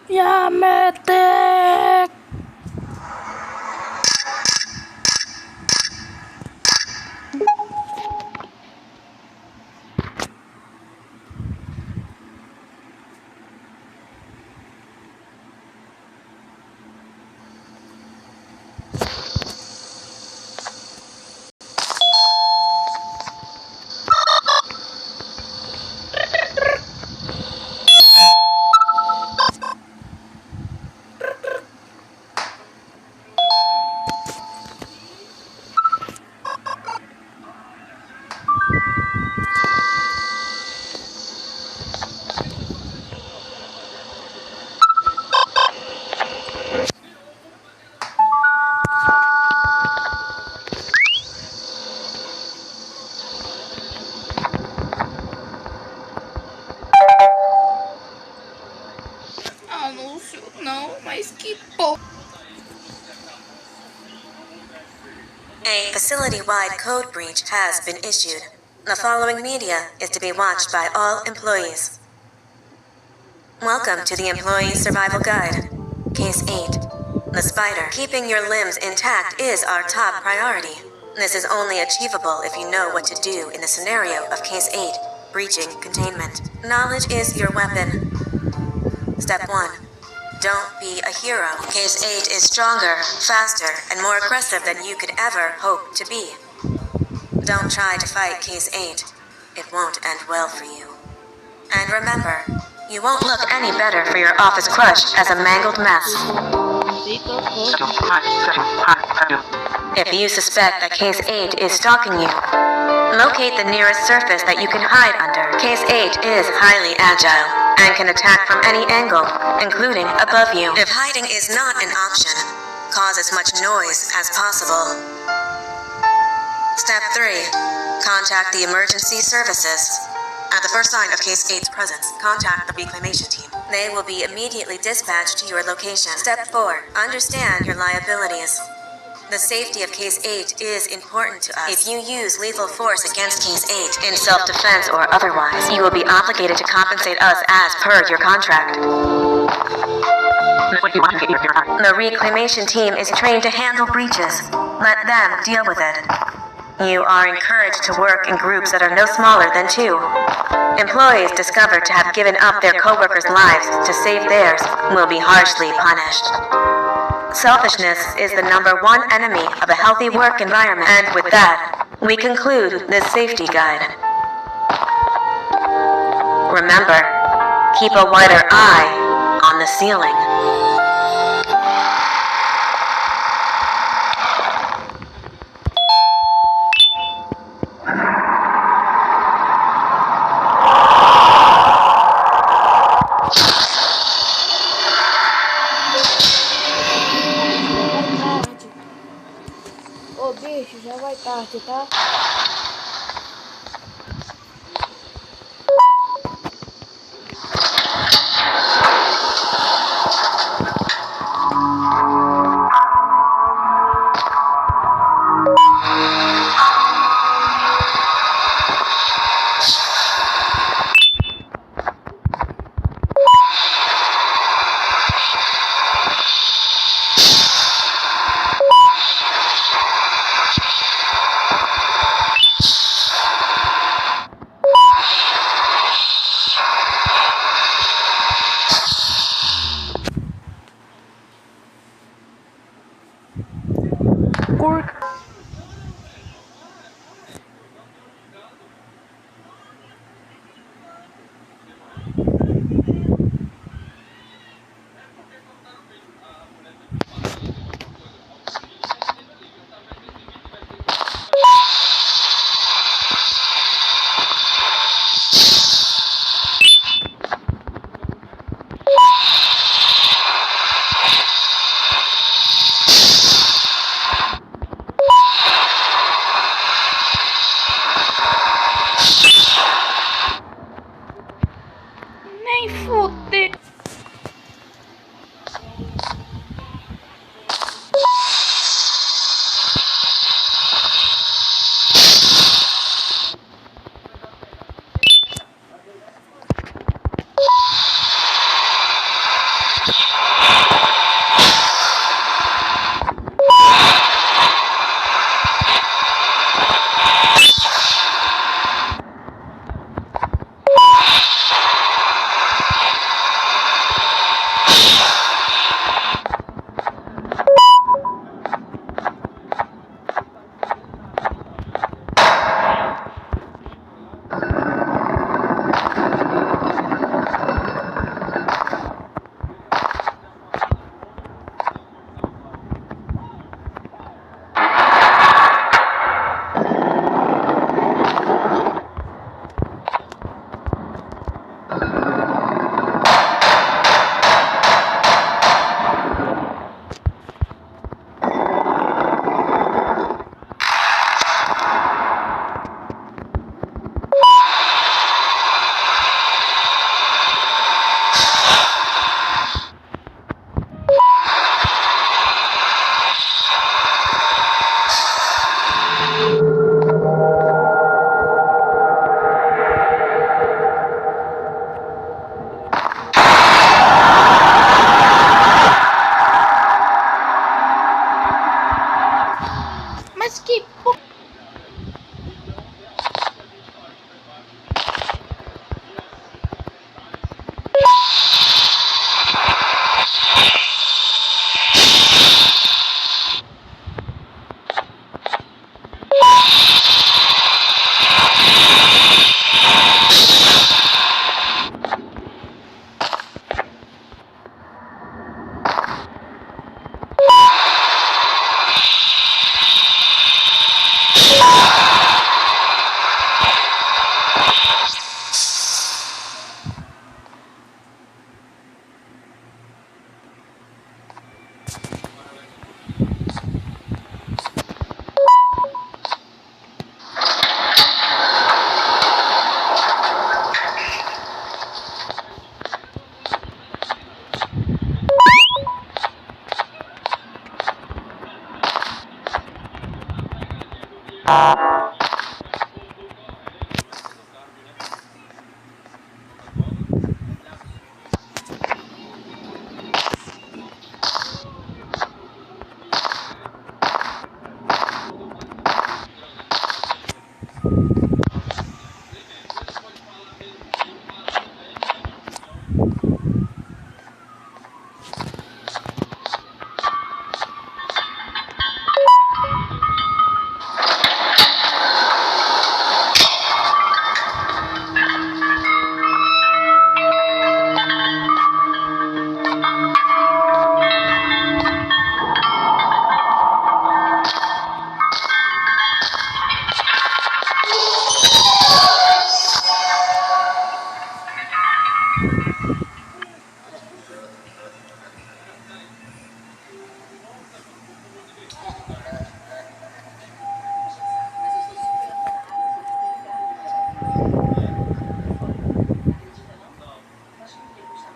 Ya metek. Anúncio não, mas que porra. A facility-wide code breach has been issued. The following media is to be watched by all employees. Welcome to the Employee Survival Guide. Case 8. The spider. Keeping your limbs intact is our top priority. This is only achievable if you know what to do in the scenario of Case 8, breaching containment. Knowledge is your weapon. Step 1. Don't be a hero. Case 8 is stronger, faster, and more aggressive than you could ever hope to be. Don't try to fight Case 8. It won't end well for you. And remember, you won't look any better for your office crush as a mangled mess. If you suspect that Case 8 is stalking you, locate the nearest surface that you can hide under. Case 8 is highly agile and can attack from any angle, including above you. If hiding is not an option, cause as much noise as possible. Step 3. Contact the emergency services. At the first sign of Case 8's presence, contact the reclamation team. They will be immediately dispatched to your location. Step 4. Understand your liabilities. The safety of Case 8 is important to us. If you use lethal force against Case 8 in self-defense or otherwise, you will be obligated to compensate us as per your contract. The reclamation team is trained to handle breaches. Let them deal with it. You are encouraged to work in groups that are no smaller than 2. Employees discovered to have given up their co-workers' lives to save theirs will be harshly punished. Selfishness is the #1 enemy of a healthy work environment. And with that, we conclude this safety guide. Remember, keep a wider eye on the ceiling. Ô bicho, já vai tarde, tá?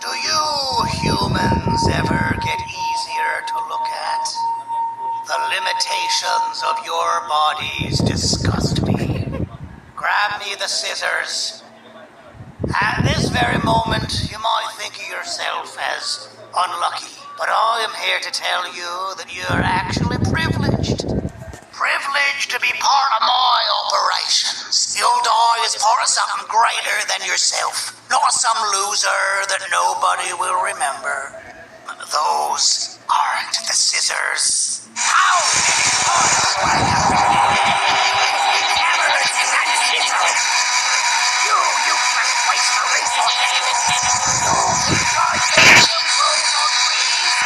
Do you humans ever get easier to look at? The limitations of your bodies disgust me. Grab me the scissors. At this very moment, you might think of yourself as unlucky, but I am here to tell you that you're actually privileged. Privileged to be part of my operations. You'll die as part of something greater than yourself, not some loser that nobody will remember. Those aren't the scissors. How many times will I have to never listen to that scissors? You useless waste of resources. You think I can control on trees?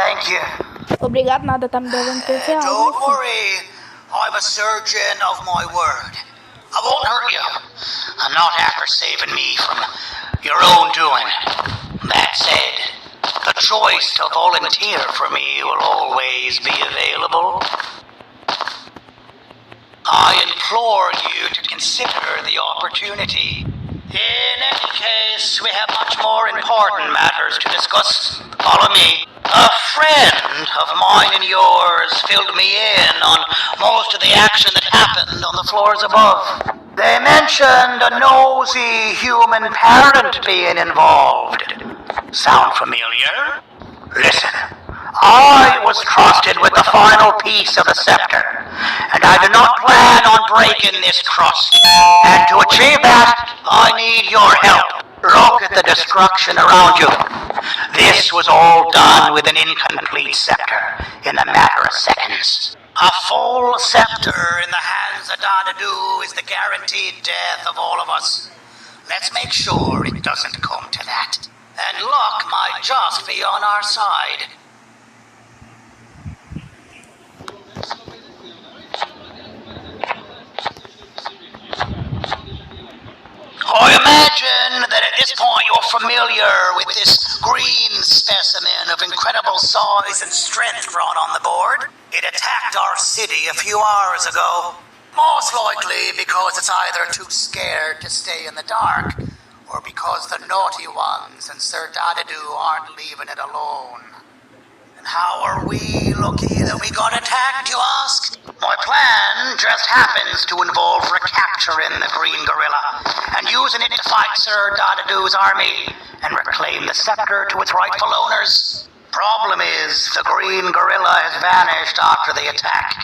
thank you. Obrigado, nada, tá me devendo R$15. Don't worry. I'm a surgeon of my word. I won't hurt you. And not after saving me from your own doing. That said, the choice to volunteer for me will always be available. I implore you to consider the opportunity. In any case, we have much more important matters to discuss. Follow me. A friend of mine and yours filled me in on most of the action that happened on the floors above. They mentioned a nosy human parent being involved. Sound familiar? Listen, I was trusted with the final piece of the scepter, and I do not plan on breaking this trust. And to achieve that, I need your help. Look at the destruction around you. This was all done with an incomplete scepter in a matter of seconds. A full scepter in the hands of Dadadu is the guaranteed death of all of us. Let's make sure it doesn't come to that. And luck might just be on our side. I imagine that at this point you're familiar with this green specimen of incredible size and strength drawn on the board. It attacked our city a few hours ago. Most likely because it's either too scared to stay in the dark, or because the naughty ones and Sir Dadadu aren't leaving it alone. And how are we lucky that we got attacked, you ask? My plan just happens to involve recapturing the green gorilla and using it to fight Sir Dadadu's army and reclaim the scepter to its rightful owners. Problem is, the green gorilla has vanished after the attack,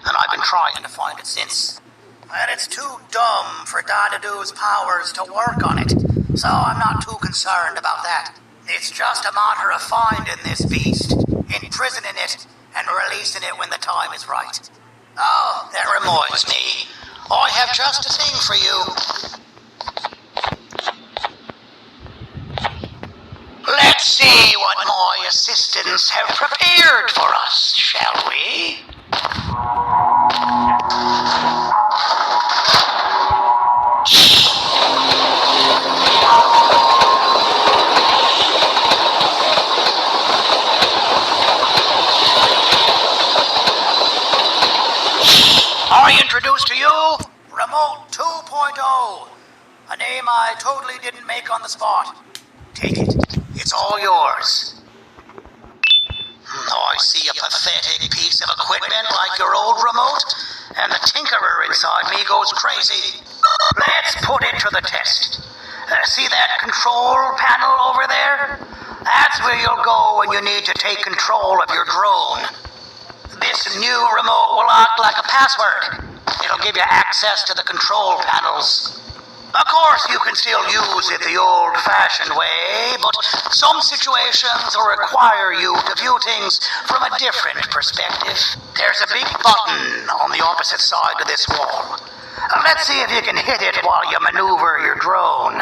and I've been trying to find it since. And it's too dumb for Dadadu's powers to work on it, so I'm not too concerned about that. It's just a matter of finding this beast, imprisoning it, and releasing it when the time is right. Oh, that reminds me. I have just a thing for you. Let's see what my assistants have prepared for us, shall we? I introduce to you Remote 2.0, a name I totally didn't make on the spot. Take it. It's all yours. I see a pathetic piece of equipment like your old remote, and the tinkerer inside me goes crazy. Let's put it to the test. See that control panel over there? That's where you'll go when you need to take control of your drone. This new remote will act like a password. It'll give you access to the control panels. Of course, you can still use it the old-fashioned way, but some situations will require you to view things from a different perspective. There's a big button on the opposite side of this wall. Let's see if you can hit it while you maneuver your drone.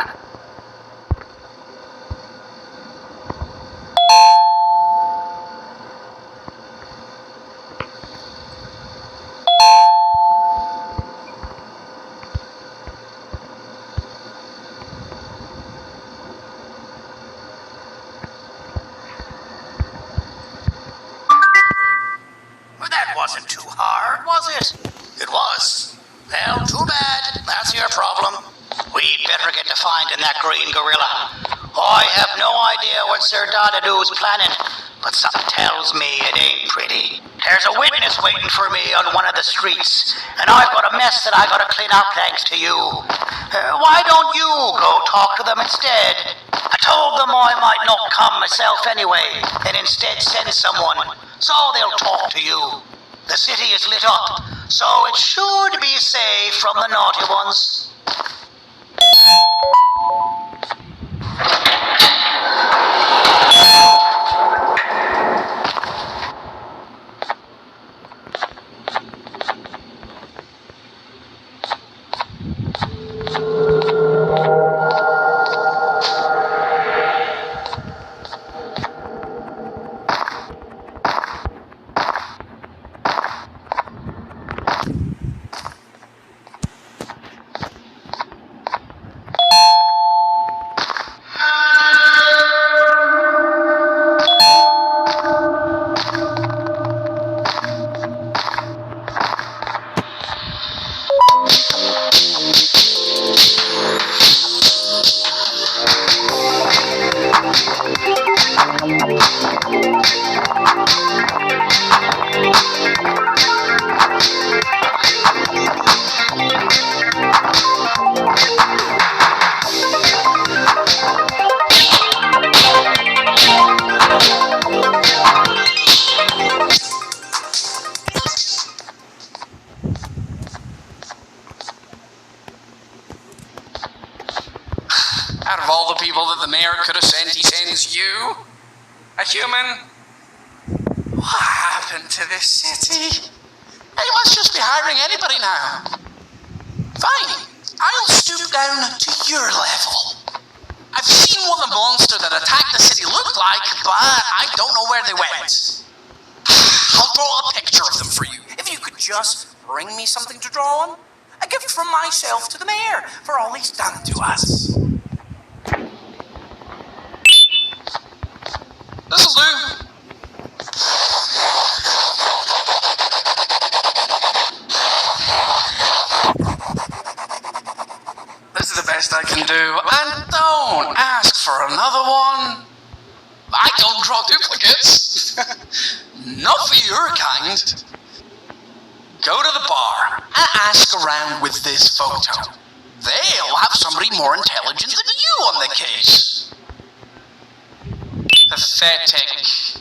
Wasn't too hard, was it? It was. Well, too bad. That's your problem. We'd better get to finding that green gorilla. I have no idea what Sir Dadadu's planning, but something tells me it ain't pretty. There's a witness waiting for me on one of the streets, and I've got a mess that I gotta clean up thanks to you. Why don't you go talk to them instead? I told them I might not come myself anyway, and instead send someone, so they'll talk to you. The city is lit up, so it should be safe from the naughty ones. human? What happened to this city? They must just be hiring anybody now. Fine, I'll stoop down to your level. I've seen what the monster that attacked the city looked like, but I don't know where they went. I'll draw a picture of them for you. If you could just bring me something to draw on. A gift from myself to the mayor for all he's done to us. This'll do. This is the best I can do, and don't ask for another one. I don't draw duplicates. Not for your kind. Go to the bar and ask around with this photo. They'll have somebody more intelligent than you on the case. Pathetic.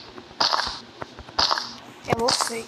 É você.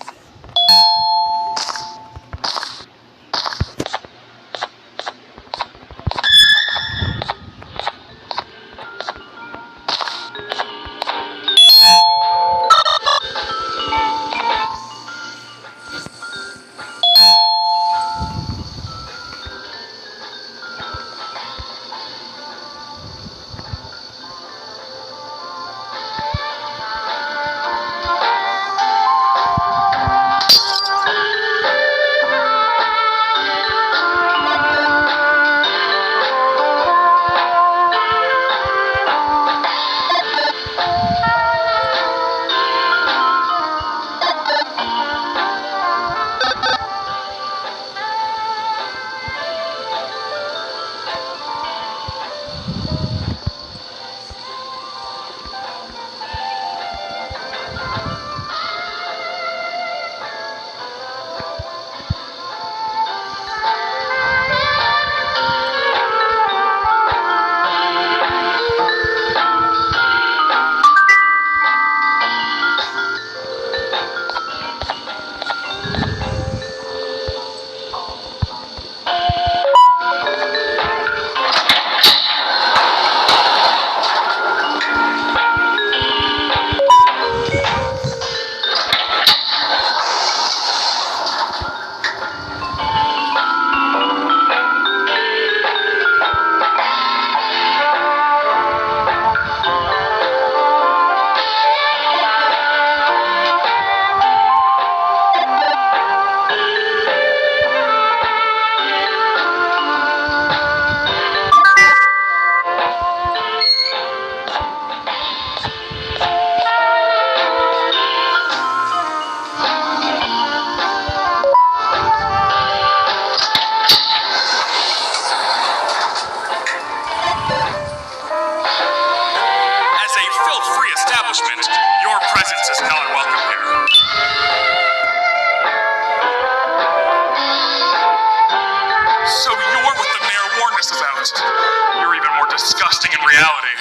disgusting in reality.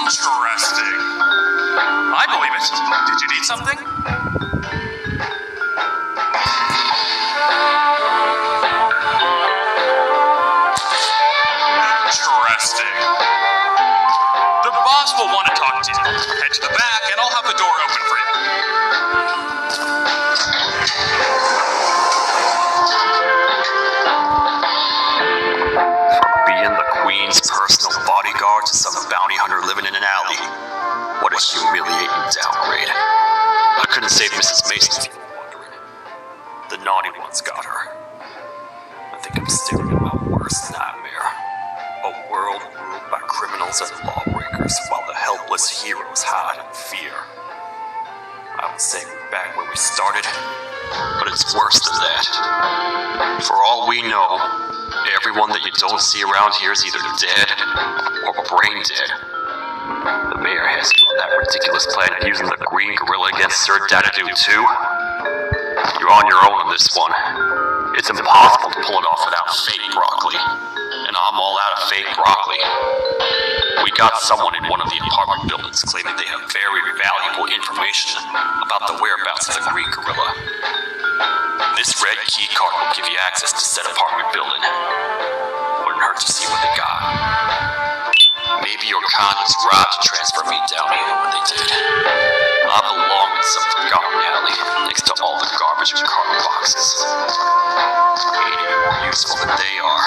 Interesting. I believe it. Did you need something? Interesting. The boss will want to talk to you. Head to the back and I'll have the door open for you. From being the Queen's personal bodyguard to some bounty hunter living in an alley. What a humiliating downgrade. I couldn't save Mrs. Mason if you were wondering. The naughty ones got her. I think I'm staring at my worst nightmare. A world ruled by criminals and lawbreakers while the helpless heroes hide in fear. I would say we're back where we started, but it's worse than that. For all we know, everyone that you don't see around here is either dead or brain dead. The mayor has you on that ridiculous plan of using the green gorilla against Sir Dadadoo too. You're on your own on this one. It's impossible to pull it off without fake broccoli. I'm all out of fake broccoli. We got someone in one of the apartment buildings claiming they have very valuable information about the whereabouts of the Greek gorilla. This red key card will give you access to said apartment building. Wouldn't hurt to see what they got. Maybe your convicts robbed to transfer me down here when they did. I belong in some forgotten alley next to all the garbage and carton boxes. Ain't even more useful than they are.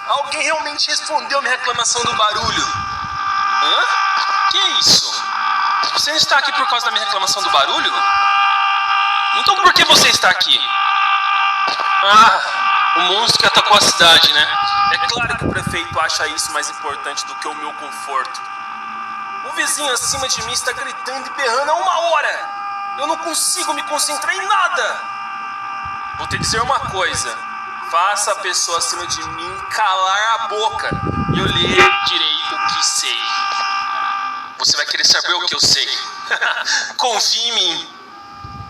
Alguém realmente respondeu minha reclamação do barulho. Hã? Que isso? Você não está aqui por causa da minha reclamação do barulho? Então por que você está aqui? Ah, o monstro que atacou a cidade, né? É claro que o prefeito acha isso mais importante do que o meu conforto. O vizinho acima de mim está gritando e berrando há 1 hora. Eu não consigo me concentrar em nada. Vou te dizer uma coisa. Faça a pessoa acima de mim calar a boca e eu lhe direi o que sei. Você vai querer saber o que eu sei. Confie em mim.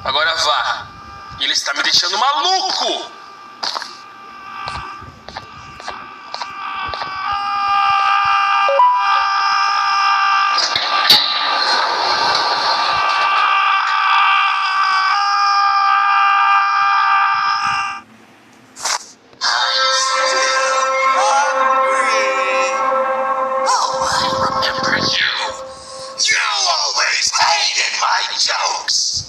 Agora vá. Ele está me deixando maluco. Jokes!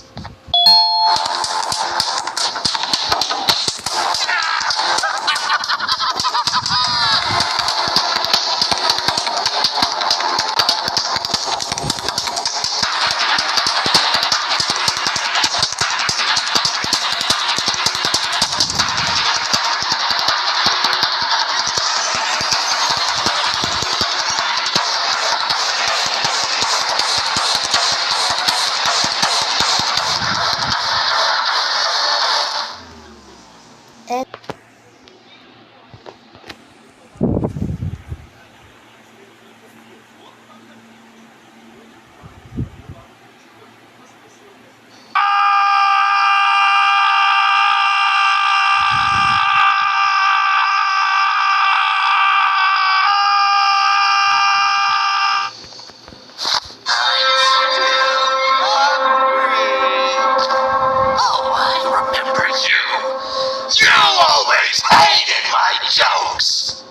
Jokes!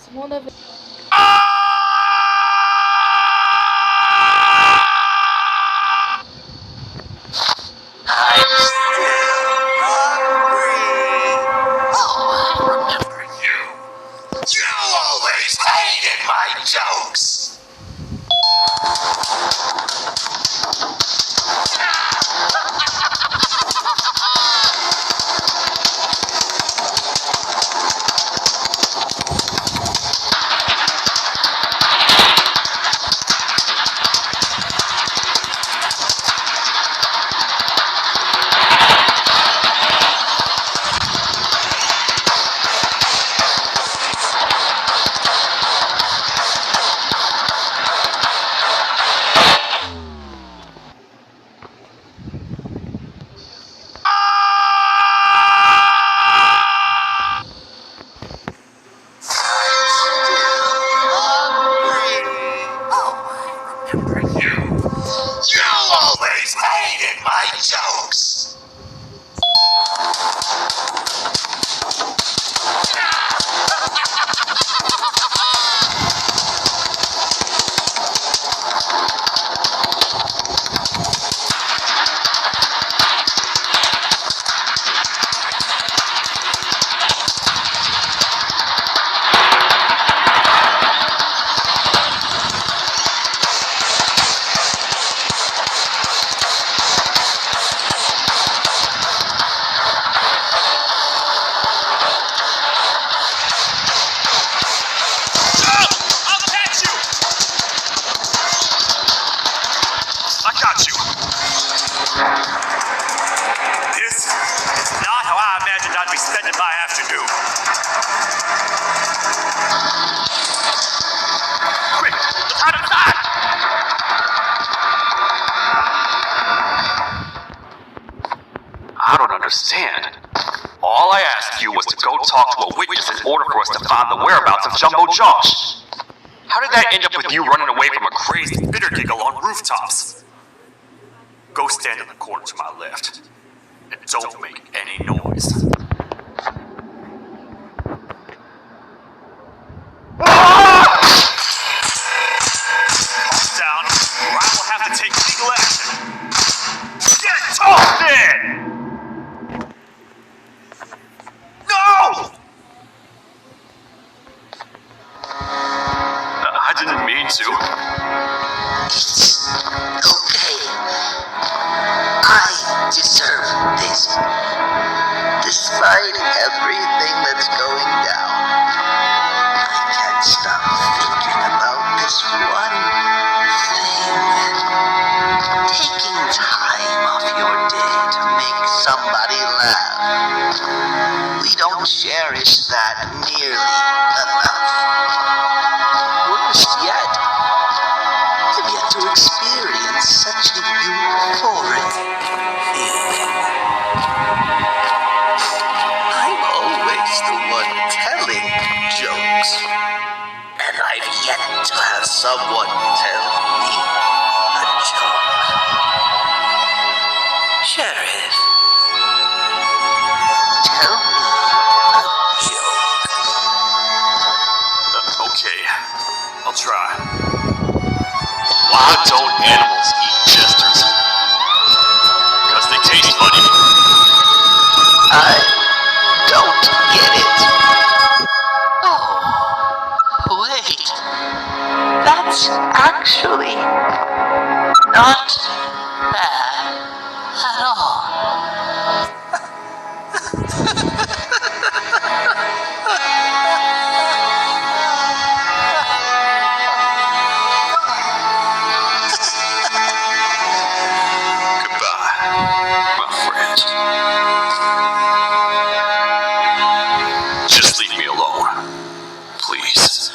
Segunda vez. Jokes! Jumbo Josh. How did that end up with you running away from a crazy bitter giggle on rooftops? Go stand in the corner to my left. And don't make any noise. Calm down, or I will have to take legal action. Get tossed in! No! I didn't mean to. It's okay. I deserve this. Despite everything that's going down, I can't stop thinking about this one thing. Taking time off your day to make somebody laugh. We don't cherish that nearly enough. Worst yet, I've yet to experience such a euphoric feeling. I'm always the one telling jokes, and I've yet to have someone tell me a joke. Sheriff, tell me a joke. Okay, I'll try. Why don't animals eat jesters? Because they taste funny. I don't get it. Oh, wait. That's actually not bad at all. Goodbye, my friend. Just leave me alone, please.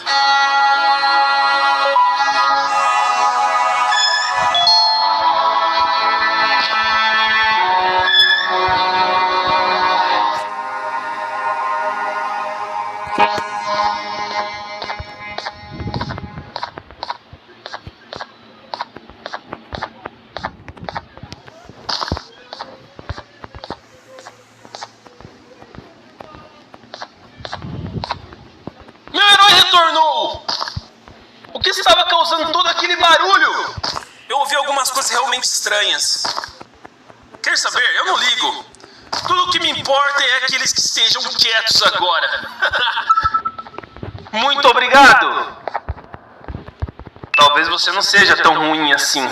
Meu herói retornou! O que estava causando todo aquele barulho? Eu ouvi algumas coisas realmente estranhas. Quer saber? Eu não ligo. Tudo o que me importa é aqueles que estejam quietos agora. Muito obrigado! Talvez você não seja tão ruim assim.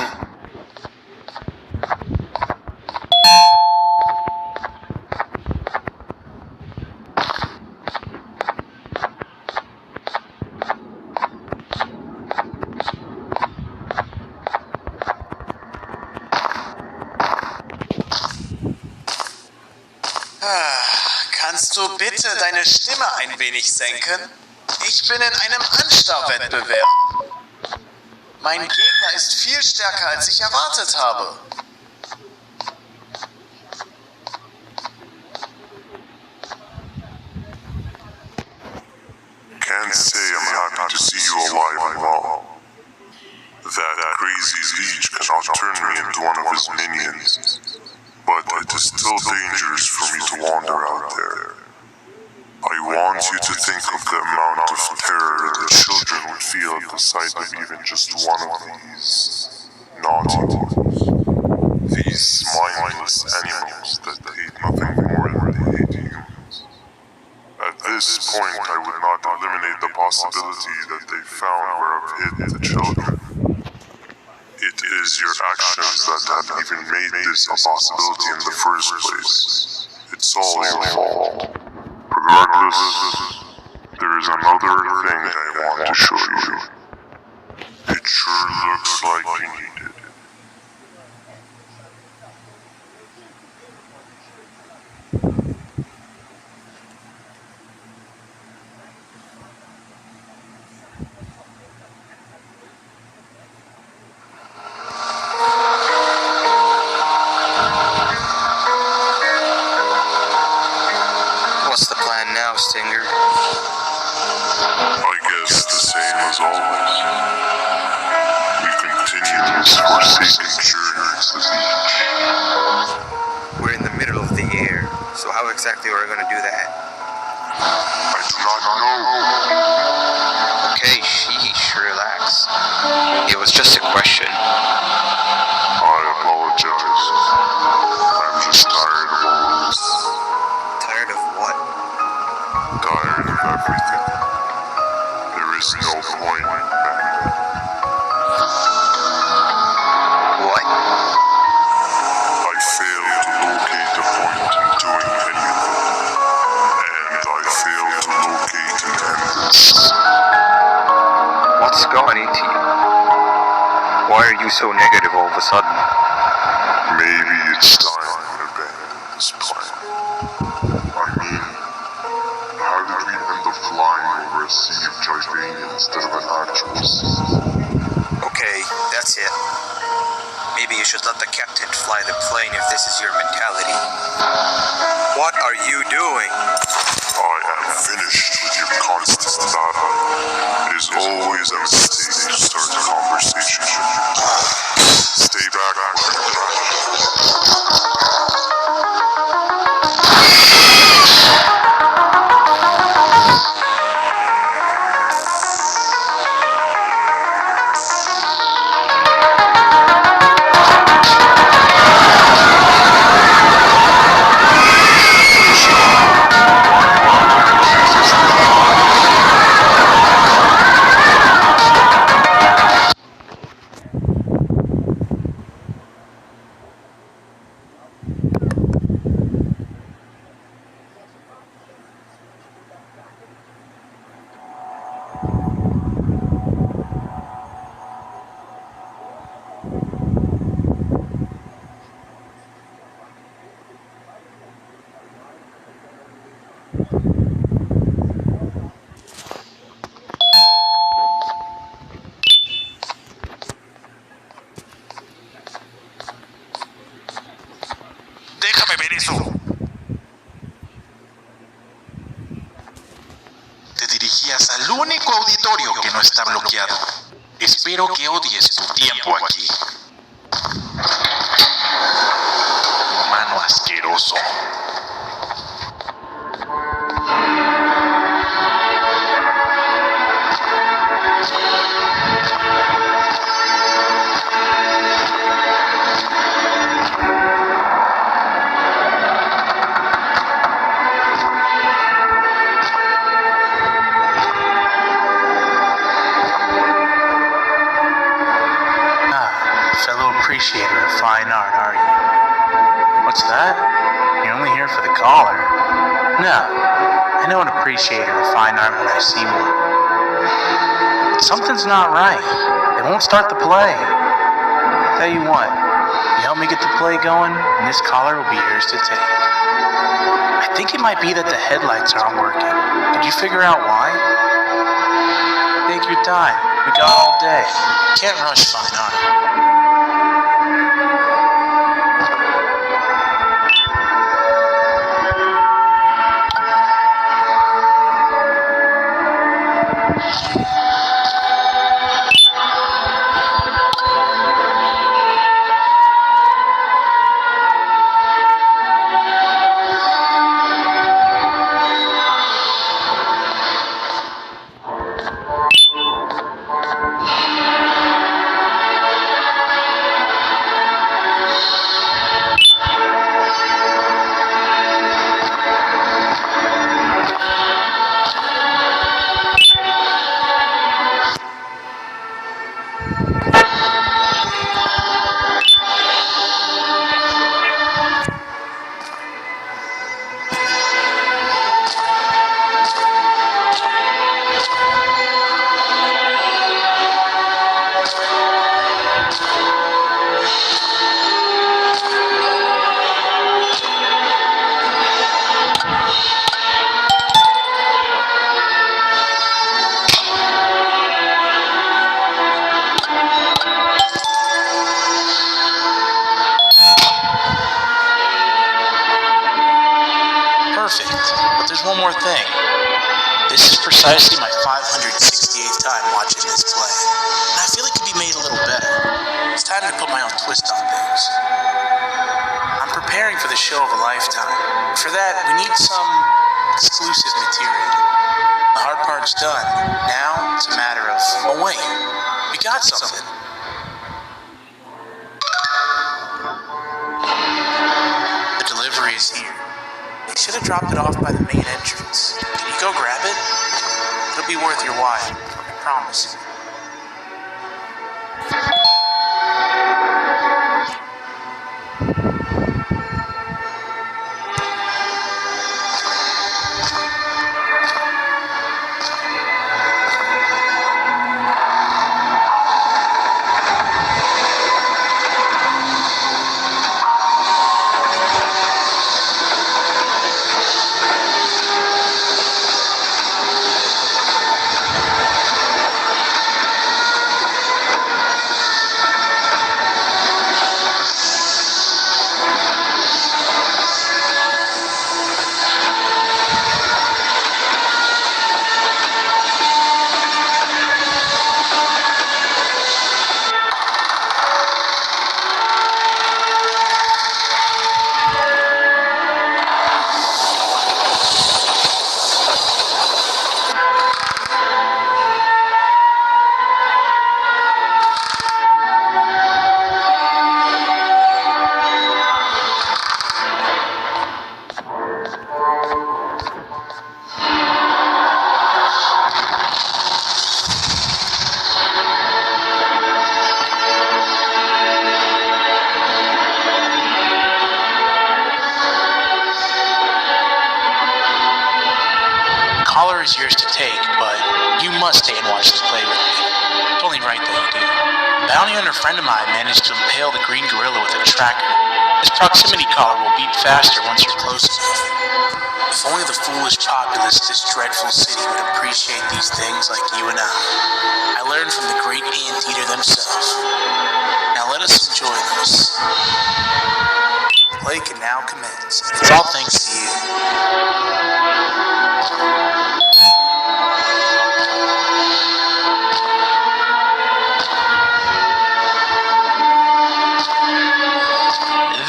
Kannst du bitte deine Stimme ein wenig senken? Ich bin in einem Anstarrwettbewerb. Mein Gegner ist viel stärker, als ich erwartet habe. Can't say I'm happy to see you alive and well. That crazy leech cannot turn me into one of his minions. But it is still dangerous for me to wander out there. I want you to think of the amount of terror that children would feel at the sight of even just one of these naughty ones. These mindless animals that hate nothing more than they hate humans. At this point, I would not eliminate the possibility that they found where I've hid the children. It is your actions that have even made this a possibility in the first place. It's all your fault. Regardless, there is another thing I want to show you. It sure looks like you need it. What's the plan now, Stinger? I We continue this forsaken journey to the beach. We're in the middle of the air, so how exactly are we going to do that? I do not know. Okay, sheesh, relax. It was just a question. I apologize. I'm just tired of all this. Tired of what? Tired of everything. There is no point back then. What? I failed to locate the point in doing anything. And I failed to locate an endless. What's going into you? Why are you so negative all of a sudden? Maybe it's time to abandon this plan. I mean, how did we end up flying over a sea of Jordania instead of an actual sea? Okay, that's it. Maybe you should let the captain fly the plane if this is your mentality. What are you doing? I am finished with your constant battle. It is always a mistake to start a conversation. Stay back. Déjame ver eso. Te dirigías al único auditorio que no está bloqueado. Espero que odies tu tiempo aquí. Humano asqueroso. Fellow appreciator of fine art, are you? What's that? You're only here for the collar. No, I know an appreciator of fine art when I see one. But something's not right. They won't start the play. Tell you what, you help me get the play going, and this collar will be yours to take. I think it might be that the headlights aren't working. Did you figure out why? Take your time. We got all day. Can't rush fine art. One more thing. This is precisely my 568th time watching this play. time to put my own twist on things. I'm preparing for the show of a lifetime. For that, we need some exclusive material. The hard part's done. Now, it's a matter of, oh wait, we got something. The delivery is here. They should have dropped it off by the main entrance. Can you go grab it? It'll be worth your while, I promise. Collar is yours to take, but you must stay and watch this play with me. It's only right that you do. A bounty hunter friend of mine managed to impale the green gorilla with a tracker. His proximity collar will beat faster once you're close enough. If only the foolish populace of this dreadful city would appreciate these things like you and I. I learned from the great anteater themselves. Now let us enjoy this. Play can now commence. It's all thanks to you.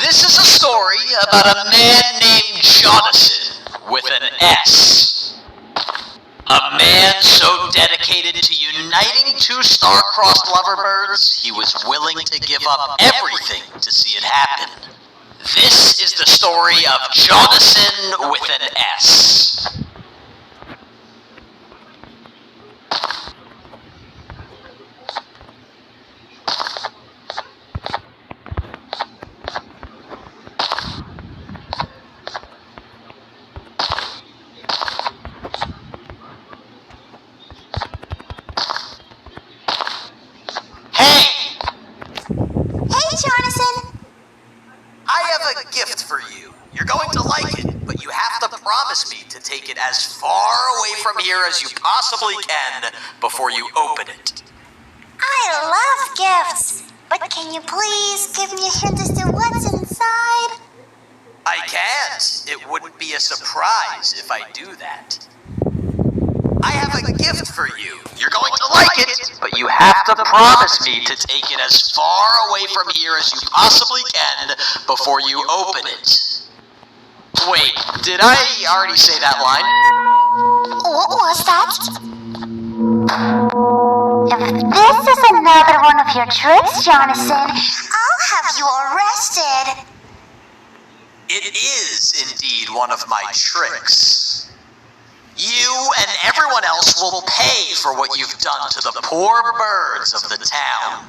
This is a story about a man named Jonathan with an S. A man so dedicated to uniting two star-crossed loverbirds, he was willing to give up everything to see it happen. This is the story of Jonathan with an S. Jonathan? I have a gift for you. You're going to like it, but you have to promise me to take it as far away from here as you possibly can before you open it. I love gifts, but can you please give me a hint as to what's inside? I can't. It wouldn't be a surprise if I do that. I have a gift for you. You're going to like it, but you have to promise me to take it as far away from here as you possibly can before you open it. Wait, did I already say that line? What was that? If this is another one of your tricks, Jonathan, I'll have you arrested. It is indeed one of my tricks. You and everyone else will pay for what you've done to the poor birds of the town.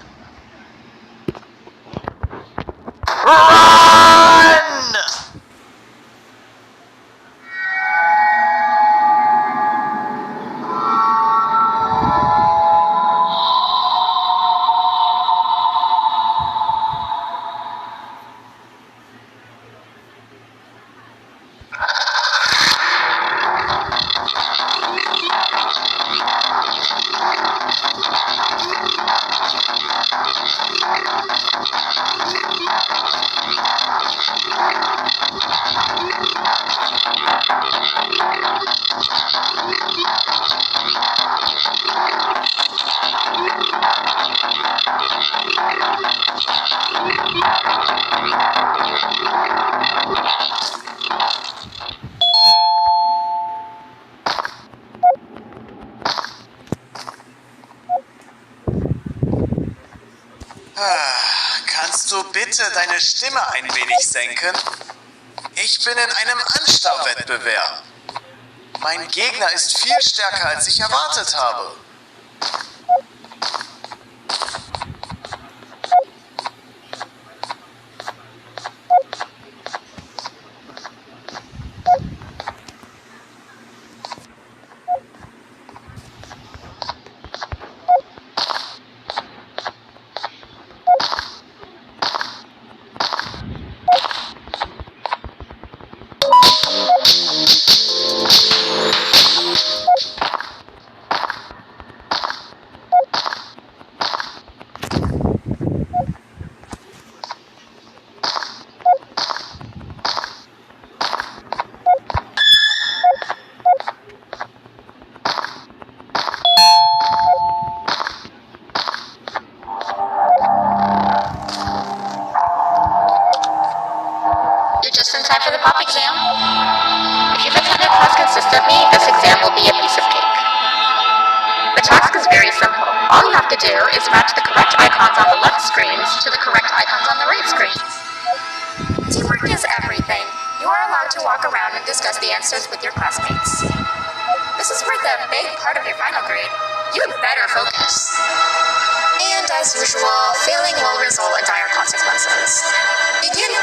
Run! Kannst du bitte deine Stimme ein wenig senken? Ich bin in einem Anstarrwettbewerb. Mein Gegner ist viel stärker, als ich erwartet habe. Just in time for the pop exam. If you've attended class consistently, this exam will be a piece of cake. The task is very simple. All you have to do is match the correct icons on the left screens to the correct icons on the right screens. Teamwork is everything. You are allowed to walk around and discuss the answers with your classmates. This is for the big part of your final grade. You had better focus. And as usual, failing will result in dire consequences. Begin.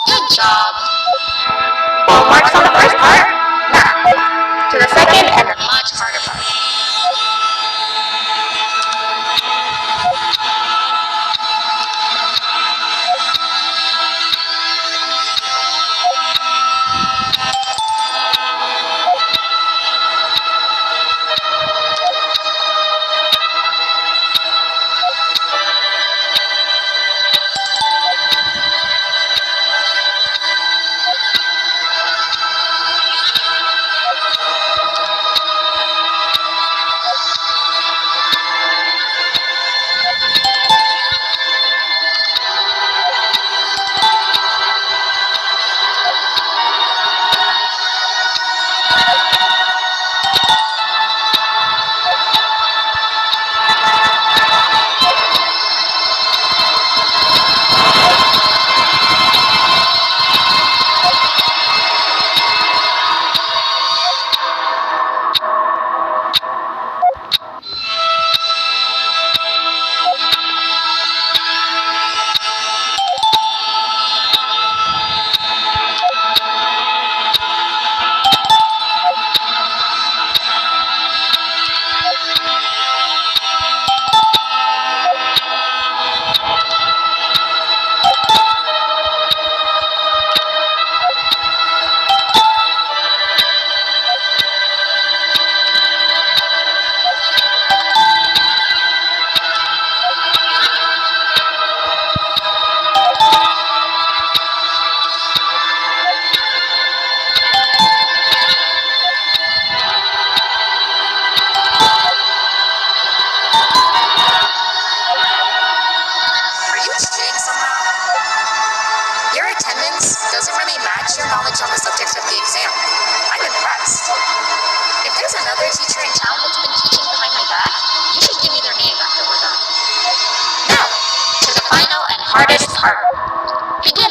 Good job. Full marks on the first part. Now, to the second and the much harder part. Doesn't really match your knowledge on the subject of the exam. I'm impressed. If there's another teacher in town that's been teaching behind my back, you should give me their name after we're done. Now, to the final and hardest part. Begin.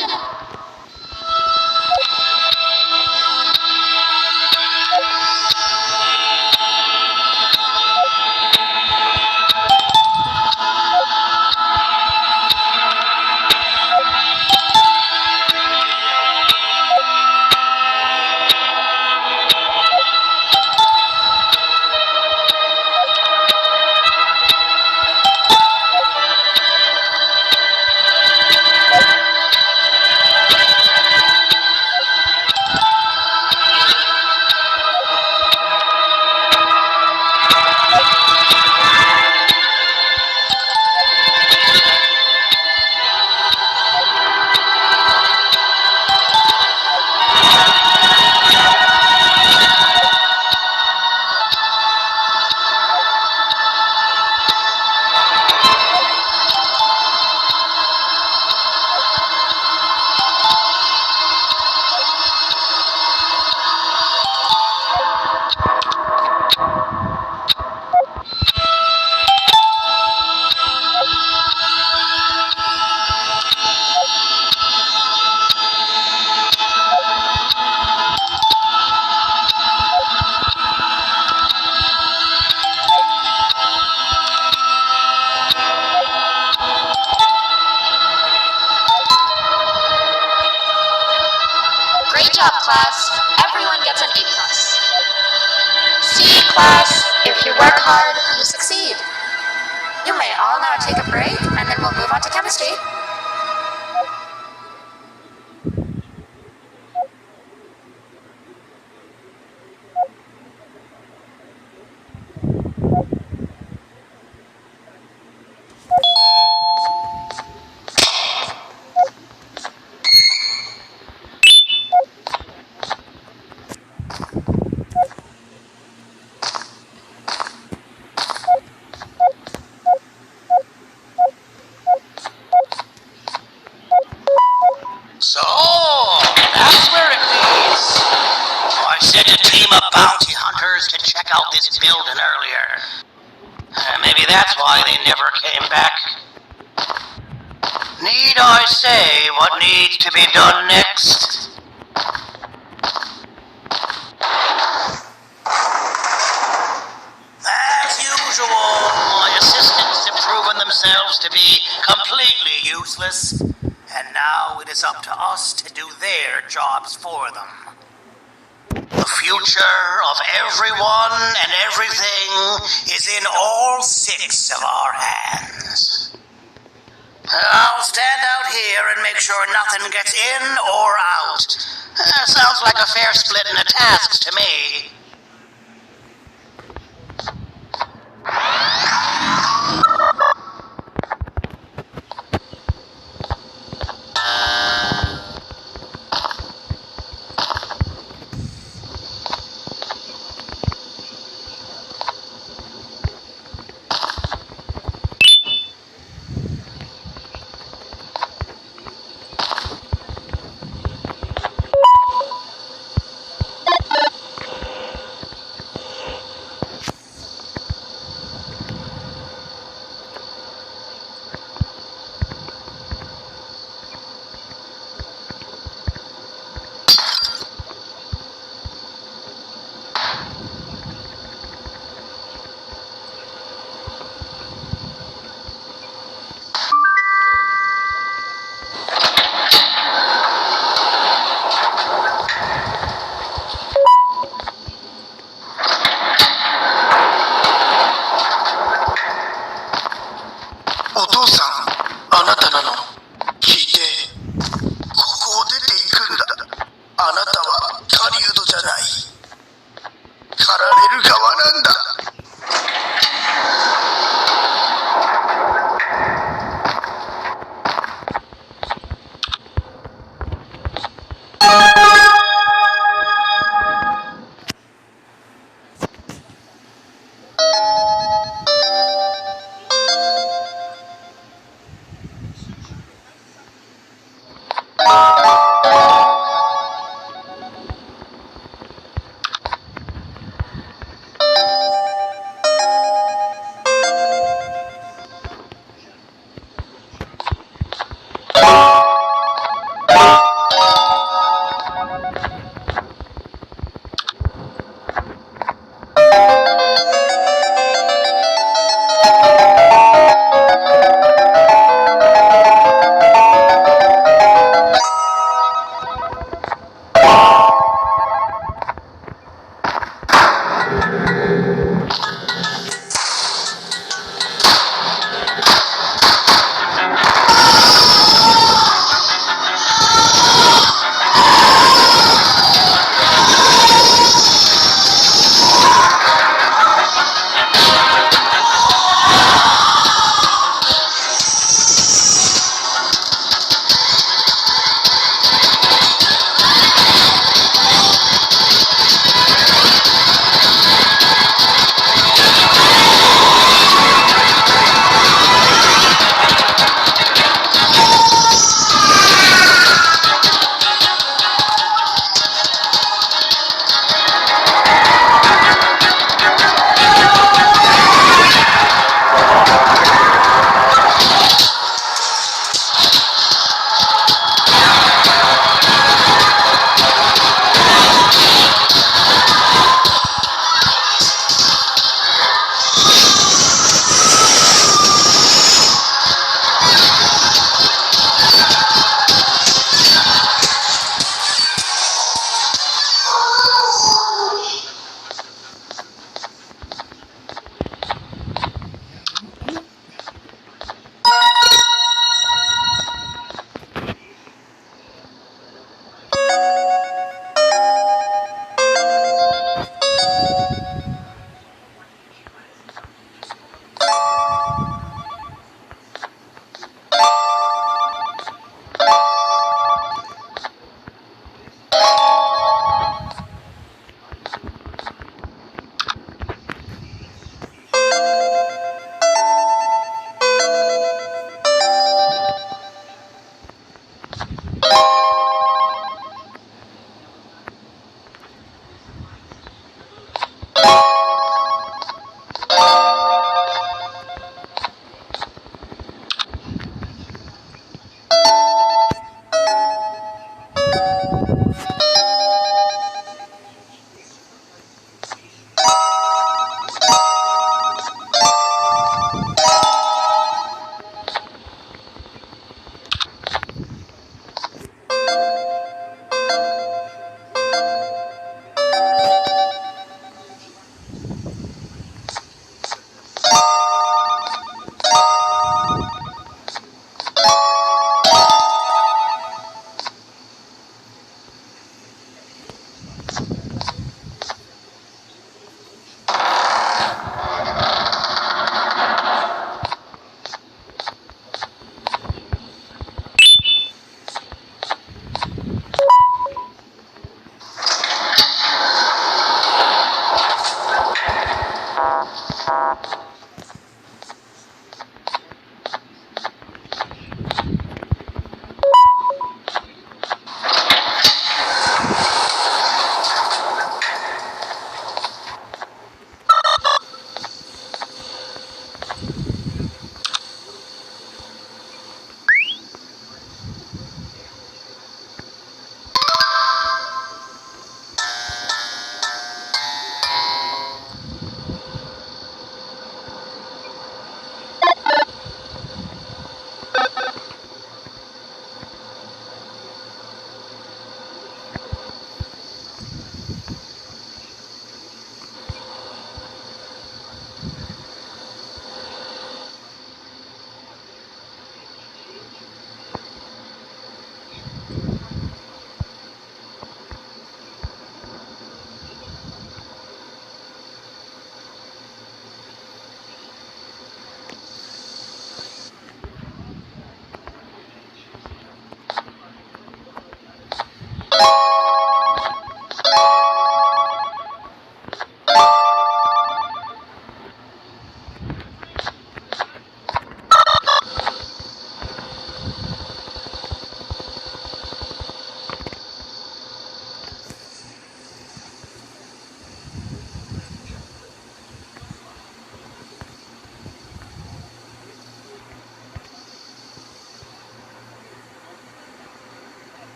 job, class. Everyone gets an A+. See, class, if you work hard, you succeed. You may all now take a break, and then we'll move on to chemistry. So, that's where it leads. I sent a team of bounty hunters to check out this building earlier. Maybe that's why they never came back. Need I say what needs to be done next? As usual, my assistants have proven themselves to be completely useless, and now it is up to us to do their jobs for them. The future of everyone and everything is in all 6 of our hands. I'll stand out here and make sure nothing gets in or out. Sounds like a fair split in the tasks to me.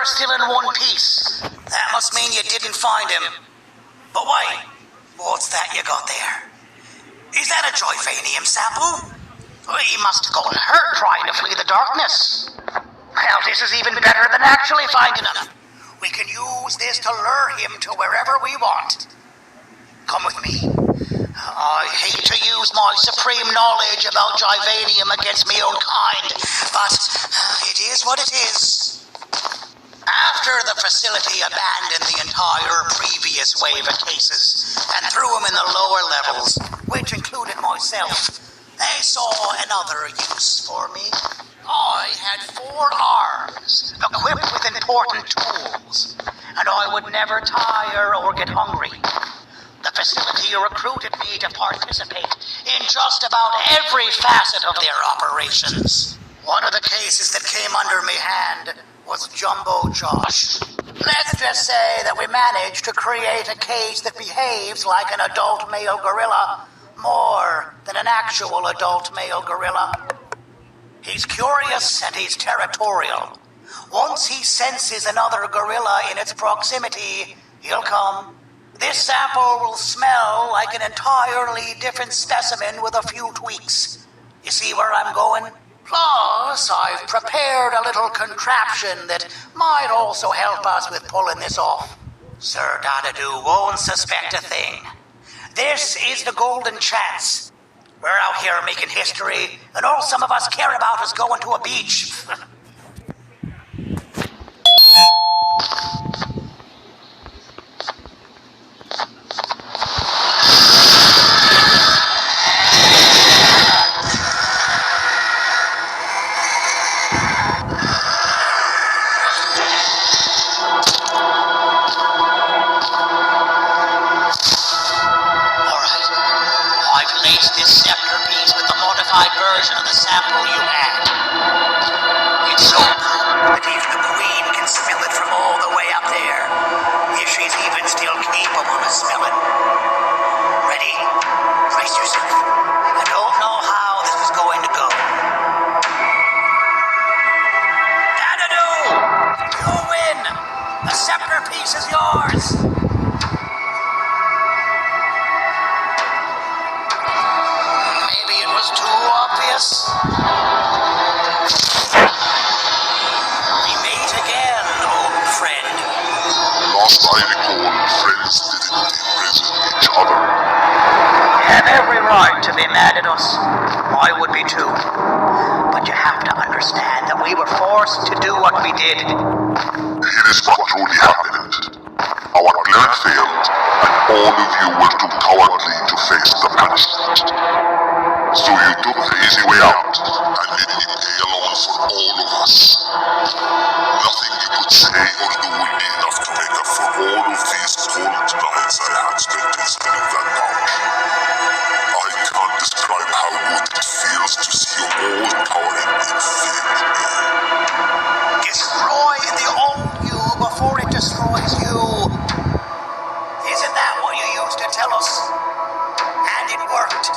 are still in one piece. That must mean you didn't find him. But wait, what's that you got there? Is that a joyvanium sample? He must have gotten hurt trying to flee the darkness. Well, this is even better than actually finding him. We can use this to lure him to wherever we want. Come with me. I hate to use my supreme knowledge about jivanium against my own kind, but it is what it is. After the facility abandoned the entire previous wave of cases and threw them in the lower levels, which included myself, they saw another use for me. I had 4 arms, equipped with important tools, and I would never tire or get hungry. The facility recruited me to participate in just about every facet of their operations. One of the cases that came under my hand was Jumbo Josh. Let's just say that we managed to create a case that behaves like an adult male gorilla, more than an actual adult male gorilla. He's curious and he's territorial. Once he senses another gorilla in its proximity, he'll come. This sample will smell like an entirely different specimen with a few tweaks. You see where I'm going? Plus, I've prepared a little contraption that might also help us with pulling this off. Sir Dadadu won't suspect a thing. This is the golden chance. We're out here making history, and all some of us care about is going to a beach. Version of the sample you had. It's so good that even the Queen can smell it from all the way up there, if she's even still capable of smelling. Ready? Brace yourself. I don't know how this is going to go. Dadadu! You win! The scepter piece is yours! We meet again, old friend. Last I recall, friends didn't imprison each other. You have every right to be mad at us. I would be too. But you have to understand that we were forced to do what we did. Here is what truly happened. Our plan failed, and all of you were too cowardly to face the punishment. So you took the easy way out, and made me pay alone for all of us. Nothing you could say or do will be enough to make up for all of these cold nights I had spent inside of that pouch. I can't describe how good it feels to see your old towering being filled me. Destroy the old you before it destroys you. Isn't that what you used to tell us? And it worked.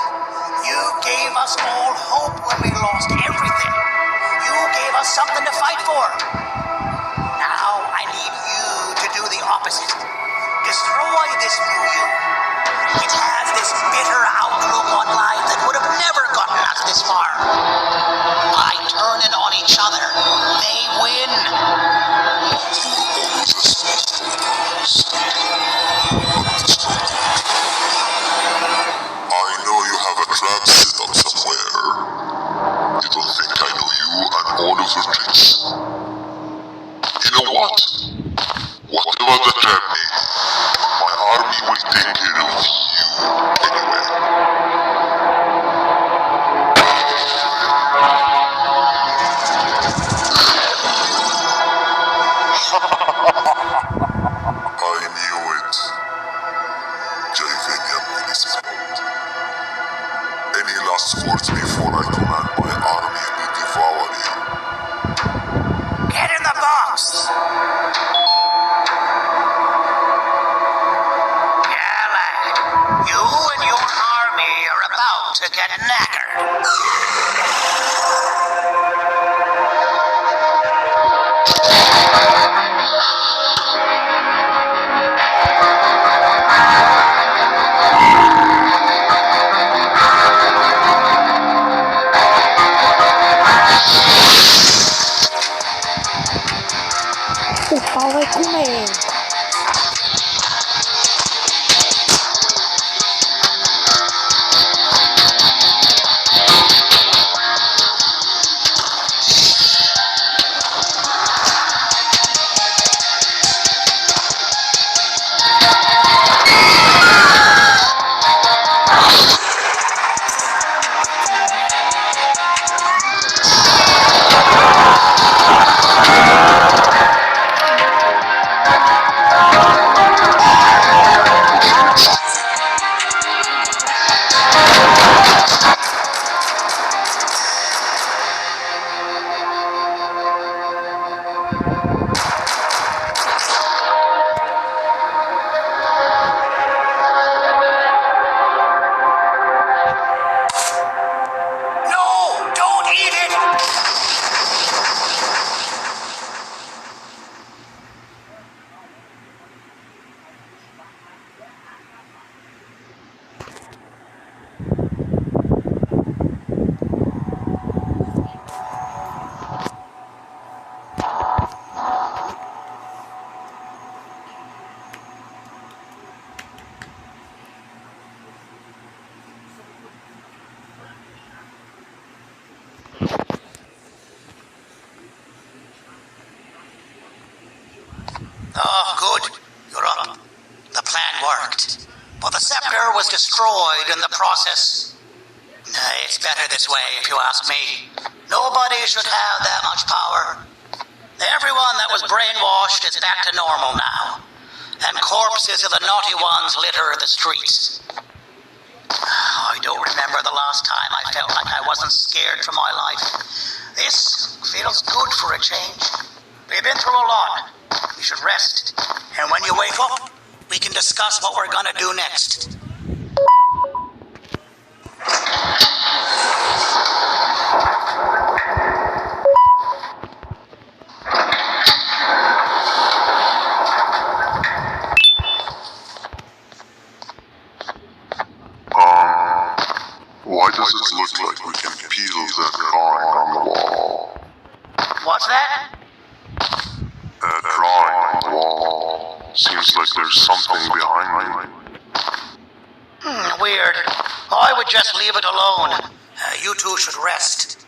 You gave us all hope when we lost everything. You gave us something to fight for. Now I need you to do the opposite. Destroy this new you. It has this bitter outlook on life that would have never gotten us this far. By turning on each other, they win. I know you have a trap set up somewhere. You don't think I know you and all of your tricks? You know what? Whatever the trap may be, my army will take care of you anyway. I knew it. Jivania Municipal. Any last words before I command my army to devour you? Get in the box! Yeah, lad. You and your army are about to get knackered. Fume. No! Don't eat it! Oh, good. You're up. The plan worked. But the scepter was destroyed in the process. It's better this way, if you ask me. Nobody should have that much power. Everyone that was brainwashed is back to normal now. And corpses of the naughty ones litter the streets. I don't remember the last time I felt like I wasn't scared for my life. This feels good for a change. We've been through a lot. We should rest. And when you wake up, we can discuss what we're gonna do next. Why does it look like we can peel that drawing on the wall? What's that? That drawing on the wall. Seems like there's something behind it. Weird. I would just leave it alone. You two should rest.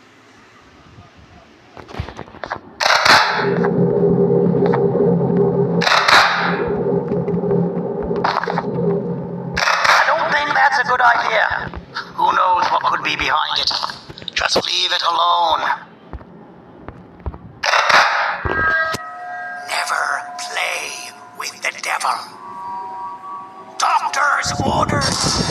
I don't think that's a good idea. Who knows what could be behind it? Just leave it alone. Never play with the devil. Doctor's orders.